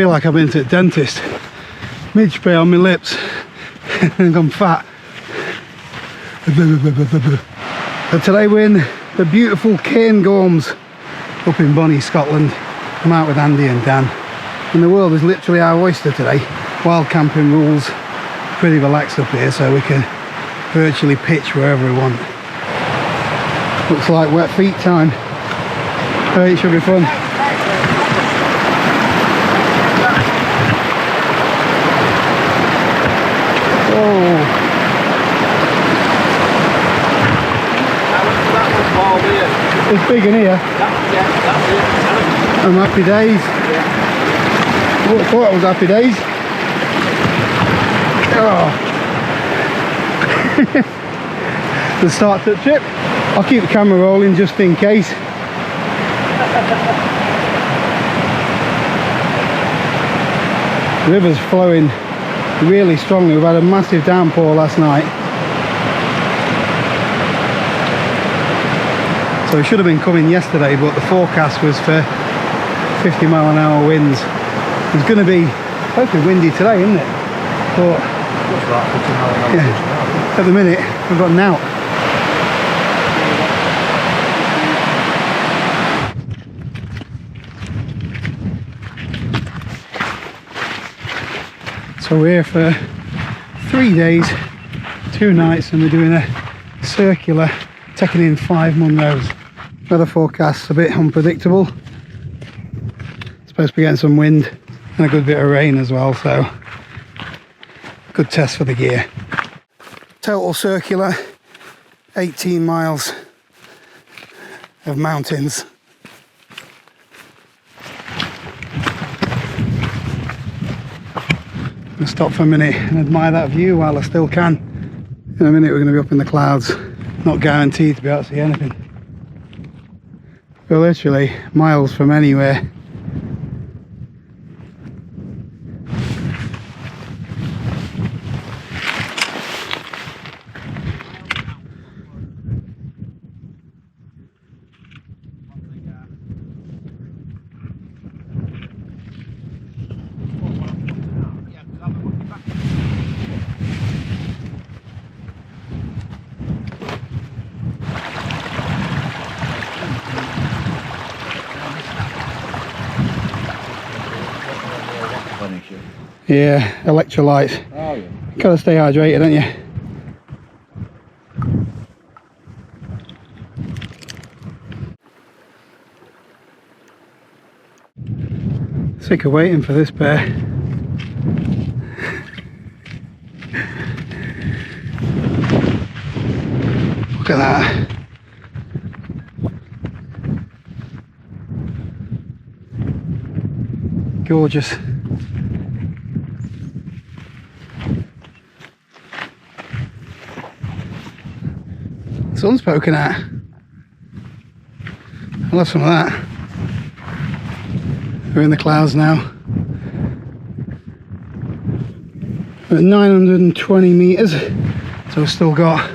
feel like I've been to the dentist. Midge spray on my lips and I'm fat. So today we're in the beautiful Cairngorms up in Bonnie, Scotland. I'm out with Andy and Dan, and the world is literally our oyster today. Wild camping rules, pretty relaxed up here, so we can virtually pitch wherever we want. Looks like wet feet time. Oh, it should be fun. Oh. It's big in here. That's it. I'm happy days. Yeah. I thought it was happy days. Oh. The start to the trip. I'll keep the camera rolling just in case. The river's flowing really strongly. We've had a massive downpour last night. So it should have been coming yesterday, but the forecast was for 50-mile-an-hour winds. It's going to be hopefully windy today, isn't it? But yeah, at the minute we've got an out. So we're here for 3 days, 2 nights, and we're doing a circular, taking in 5 Munros. Weather forecast's a bit unpredictable. Supposed to be getting some wind and a good bit of rain as well, so good test for the gear. Total circular 18 miles of mountains. I'm gonna stop for a minute and admire that view while I still can. In a minute we're going to be up in the clouds. Not guaranteed to be able to see anything. We're literally miles from anywhere. Yeah, electrolytes. Oh yeah. Gotta stay hydrated, don't you? Sick of waiting for this bear. Look at that. Gorgeous. Sun's poking out. I'll have some of that. We're in the clouds now. We're at 920 metres, so we've still got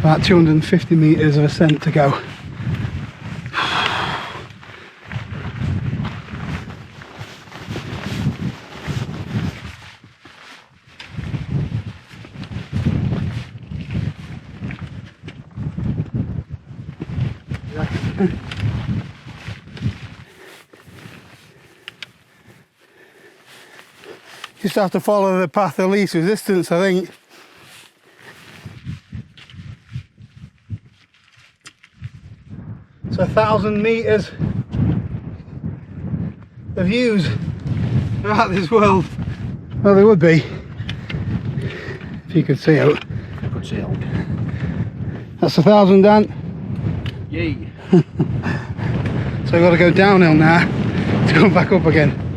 about 250 metres of ascent to go. Just have to follow the path of least resistance, I think. So 1,000 metres of views throughout this world. Well, there would be, if you could see it. I could see it. That's 1,000, Dan. Yay. So we've got to go downhill now to go back up again.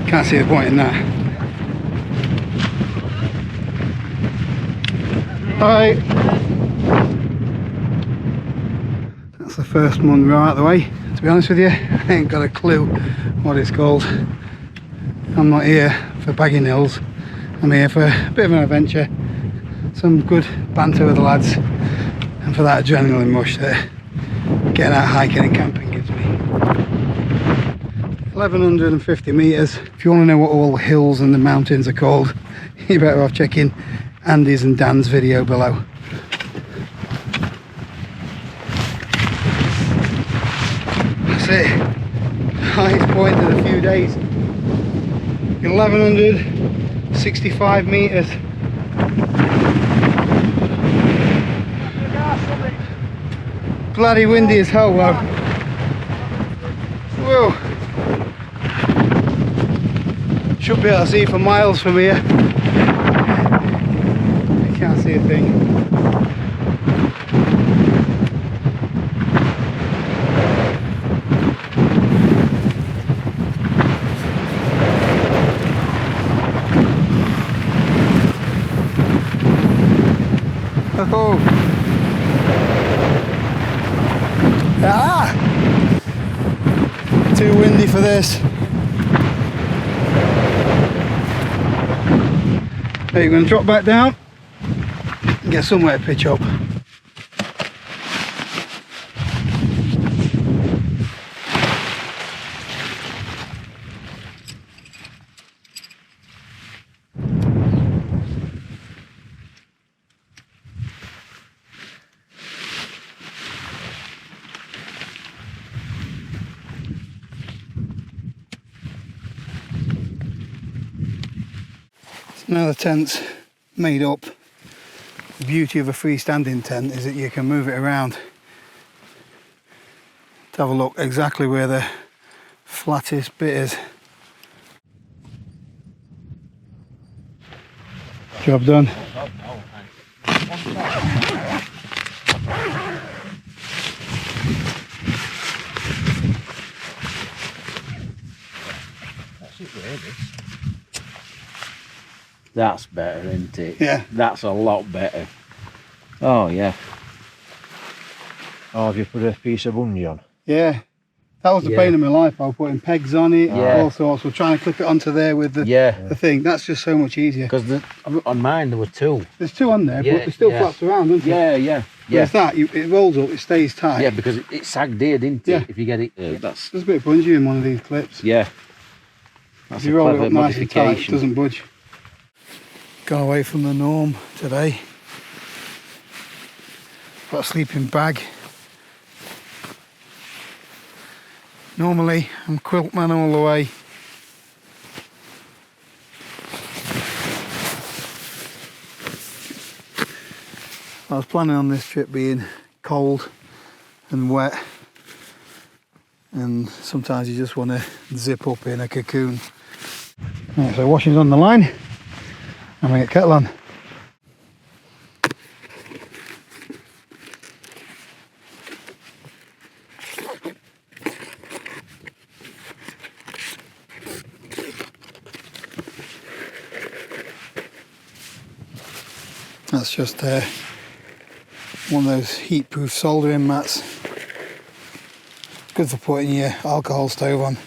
Can't see the point in that. Alright. That's the first Munro out of the way. To be honest with you, I ain't got a clue what it's called. I'm not here for bagging hills. I'm here for a bit of an adventure, some good banter with the lads, and for that adrenaline rush that getting out hiking and camping gives me. 1150 meters. If you want to know what all the hills and the mountains are called, you better off checking Andy's and Dan's video below. That's it. Highest point in a few days. 1165 meters. Bloody windy as hell though. Whoa. Should be able to see for miles from here. You can't see a thing. Oh. Ah! Too windy for this. Okay, you're going to drop back down and get somewhere to pitch up. Now the tent's made up. The beauty of a freestanding tent is that you can move it around to have a look exactly where the flattest bit is. Job done. That's better, isn't it? Yeah. That's a lot better. Oh, yeah. Oh, have you put a piece of bungee on? Yeah. That was the pain of my life. I was putting pegs on it, all sorts. We're trying to clip it onto there with the thing. That's just so much easier. Because on mine there were two. There's two on there, but it still flaps around, doesn't it? Yeah. There's that. It rolls up, it stays tight. Yeah, because it sagged here, didn't it? Yeah. If you get it, that's... There's a bit of bungee in one of these clips. Yeah. That's if you a roll it clever up nice and tight, it modification. doesn't budge. Gone away from the norm today. Got a sleeping bag. Normally I'm quilt man all the way. I was planning on this trip being cold and wet, and sometimes you just want to zip up in a cocoon. Right, so washing's on the line. I'm going to get kettle on. That's just one of those heat-proof soldering mats. Good for putting your alcohol stove on.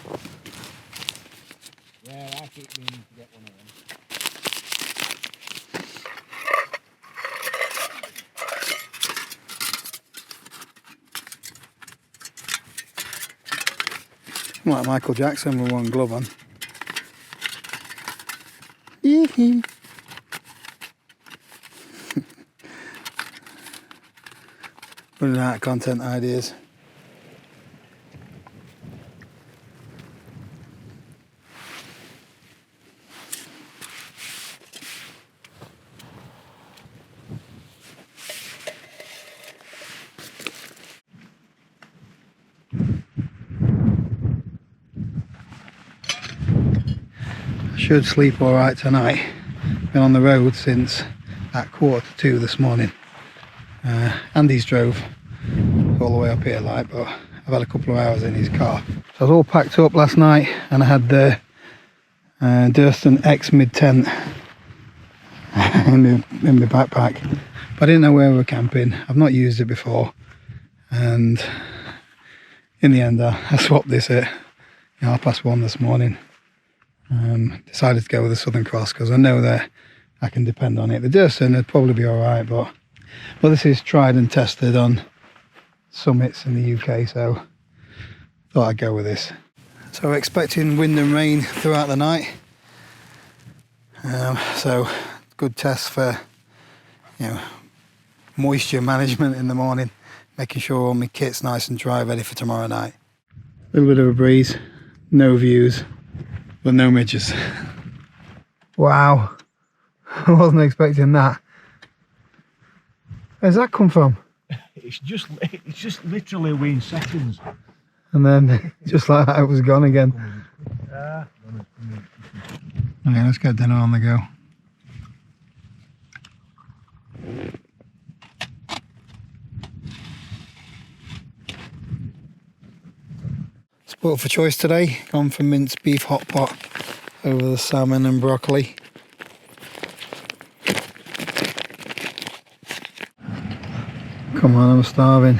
Yeah, I keep meaning to get one of them. Like Michael Jackson with one glove on. Yee-hee. Running out of content ideas. Should sleep all right tonight. Been on the road since at 1:45 this morning. Andy's drove all the way up here, like, but I've had a couple of hours in his car. So I was all packed up last night, and I had the Durston X mid tent in my backpack. But I didn't know where we were camping. I've not used it before, and in the end, I swapped this at 1:30 this morning. Decided to go with the Southern Cross because I know that I can depend on it. The Durston would probably be alright, but this is tried and tested on summits in the UK, so thought I'd go with this. So we're expecting wind and rain throughout the night. So good test for, you know, moisture management in the morning, making sure all my kit's nice and dry, ready for tomorrow night. A little bit of a breeze, no views, but no midges. Wow, I wasn't expecting that. Where's that come from? It's just literally within seconds. And then just like that, it was gone again. Okay, let's get dinner on the go. Sport for choice today, gone for minced beef hot pot over the salmon and broccoli. Come on, I'm starving.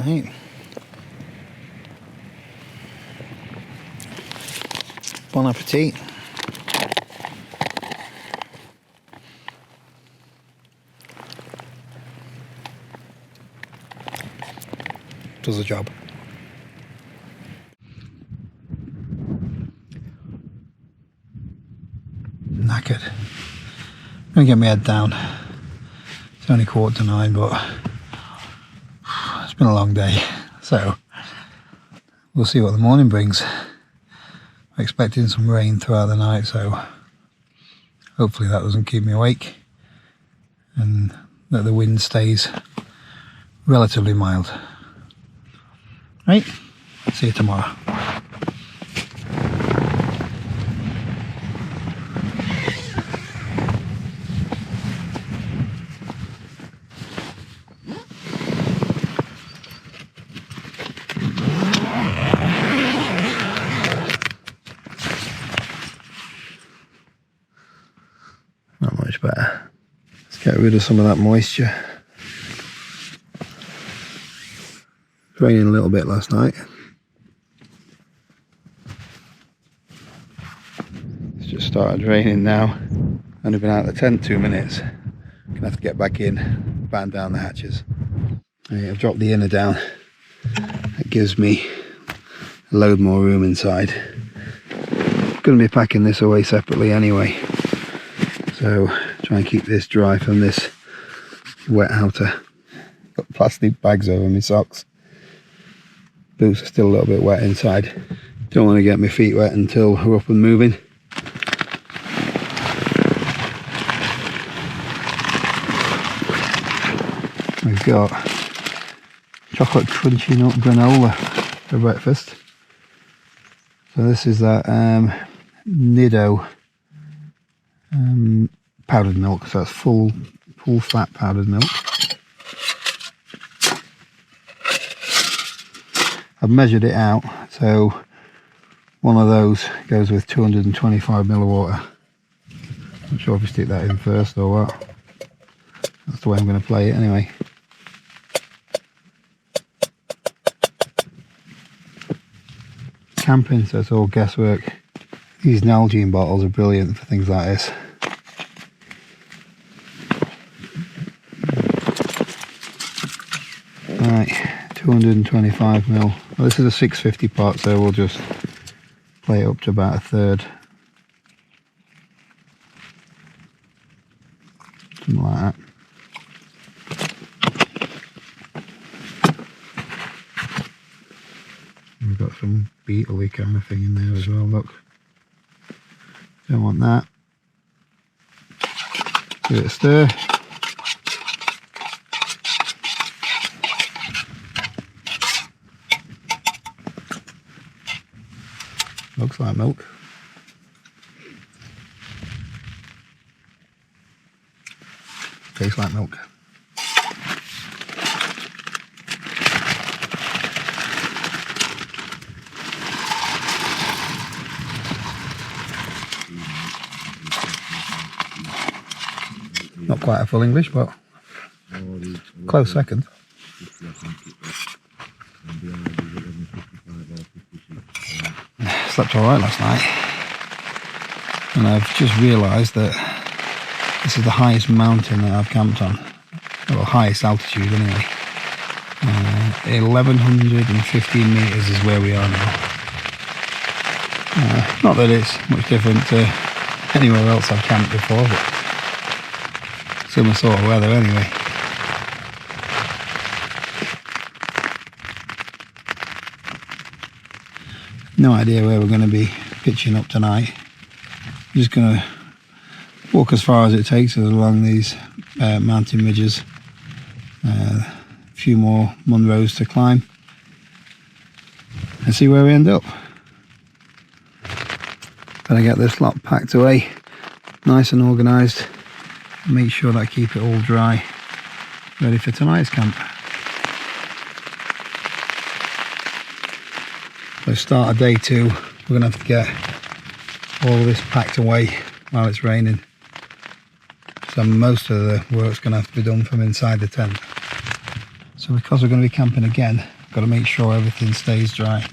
Right. Bon appetit. Does the job. Knackered. I'm gonna get my head down. It's only 8:45, but it's been a long day, so we'll see what the morning brings. I'm expecting some rain throughout the night, so hopefully that doesn't keep me awake and that the wind stays relatively mild. Right, see you tomorrow. Not much better. Let's get rid of some of that moisture. It was raining a little bit last night. It's just started raining now. Only been out of the tent 2 minutes. Gonna have to get back in, batten down the hatches. I've dropped the inner down. That gives me a load more room inside. Gonna be packing this away separately anyway. So try and keep this dry from this wet outer. Got plastic bags over my socks. Boots are still a little bit wet inside. Don't want to get my feet wet until we're up and moving. We've got chocolate crunchy nut granola for breakfast. So this is that Nido powdered milk, so it's full fat powdered milk. I've measured it out, so one of those goes with 225 ml of water. I'm not sure if we stick that in first or what. That's the way I'm going to play it anyway. Camping, so it's all guesswork. These Nalgene bottles are brilliant for things like this. Right, 225 ml. Well, this is a 650 pot, so we'll just play it up to about a third. Something like that. We've got some beetle-y kind of thing in there as well, look. Don't want that. Give it a stir. Looks like milk. Tastes like milk. Not quite a full English, but close second. Slept alright last night, and I've just realised that This is the highest mountain that I've camped on, or highest altitude anyway. 1115 metres is where we are now. Not that it's much different to anywhere else I've camped before, but similar sort of weather anyway. No idea where we're going to be pitching up tonight. I'm just going to walk as far as it takes us along these mountain ridges. A few more Munros to climb and see where we end up. Better get this lot packed away nice and organised, make sure that I keep it all dry, ready for tonight's camp. So start of day 2, we're going to have to get all of this packed away while it's raining. So most of the work's going to have to be done from inside the tent. So because we're going to be camping again, I've got to make sure everything stays dry.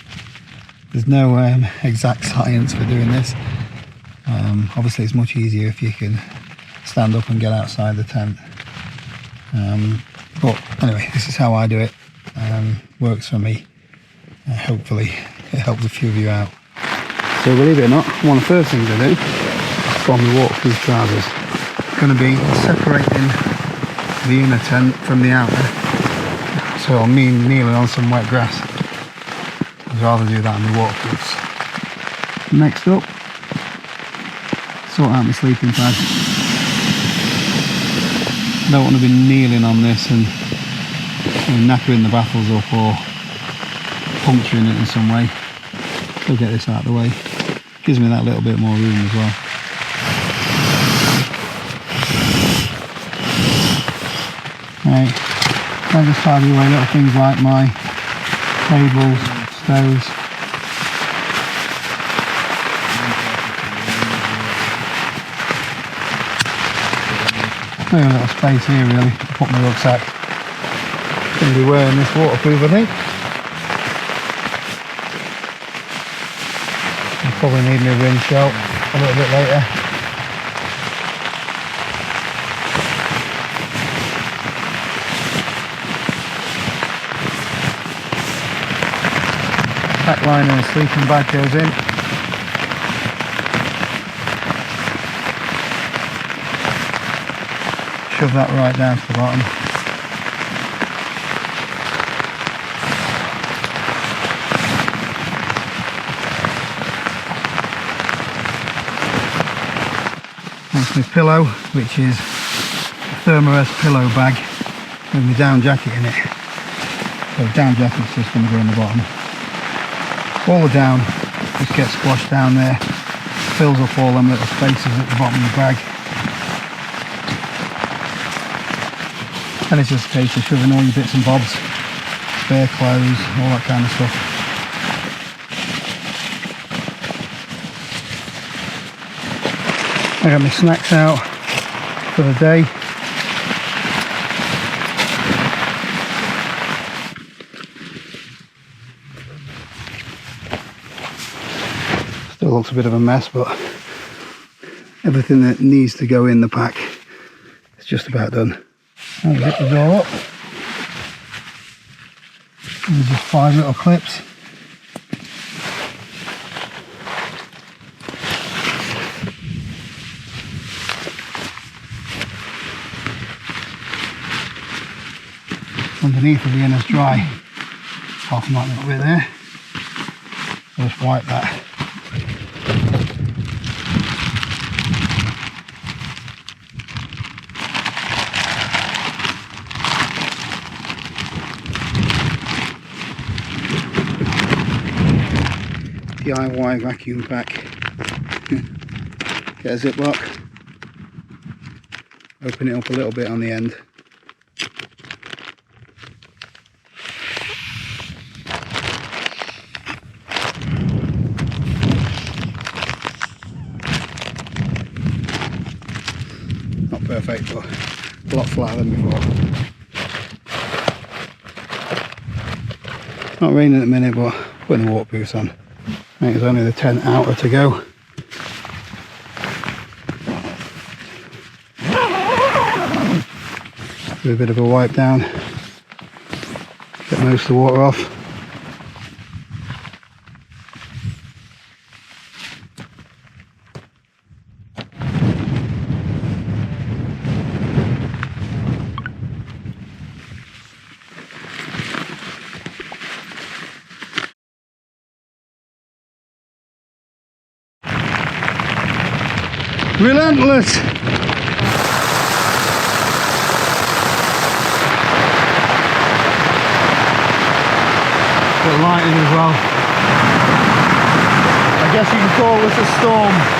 There's no exact science for doing this. Obviously it's much easier if you can stand up and get outside the tent. But anyway, this is how I do it. Works for me. Hopefully it helps a few of you out. So believe it or not, one of the first things I do from the walk-through trousers, going to be separating the inner tent from the outer. So I'll mean kneeling on some wet grass. I'd rather do that in the walk-throughs. Next up, sort out my sleeping pad. I don't want to be kneeling on this and knackering the baffles up or puncturing it in some way. So get this out of the way. Gives me that little bit more room as well. Right, I just tidy away little things like my tables, stoves. Maybe a little space here really to put my rucksack. Going to be wearing this waterproof, I think. I'll probably need my wind shell a little bit later. Pack line and a sleeping bag goes in. Shove that right down to the bottom. That's my pillow, which is a Thermarest pillow bag with my down jacket in it. So the down jacket's just going to go in the bottom. All the down just gets squashed down there, fills up all them little spaces at the bottom of the bag. And it's just a case of shoving all your bits and bobs, spare clothes, all that kind of stuff. I got my snacks out for the day. Still looks a bit of a mess, but everything that needs to go in the pack is just about done. I'll zip the door up. There's just 5 little clips. Underneath will be in as dry. Apart from that little bit there. I'll just wipe that. DIY vacuum pack. Get a ziplock, open it up a little bit on the end. Not perfect, but a lot flatter than before. Not raining at the minute, but putting the waterproofs on. I think there's only the tent outer to go. Do a bit of a wipe down, get most of the water off. Relentless. Bit of lighting as well. I guess you can call this a storm.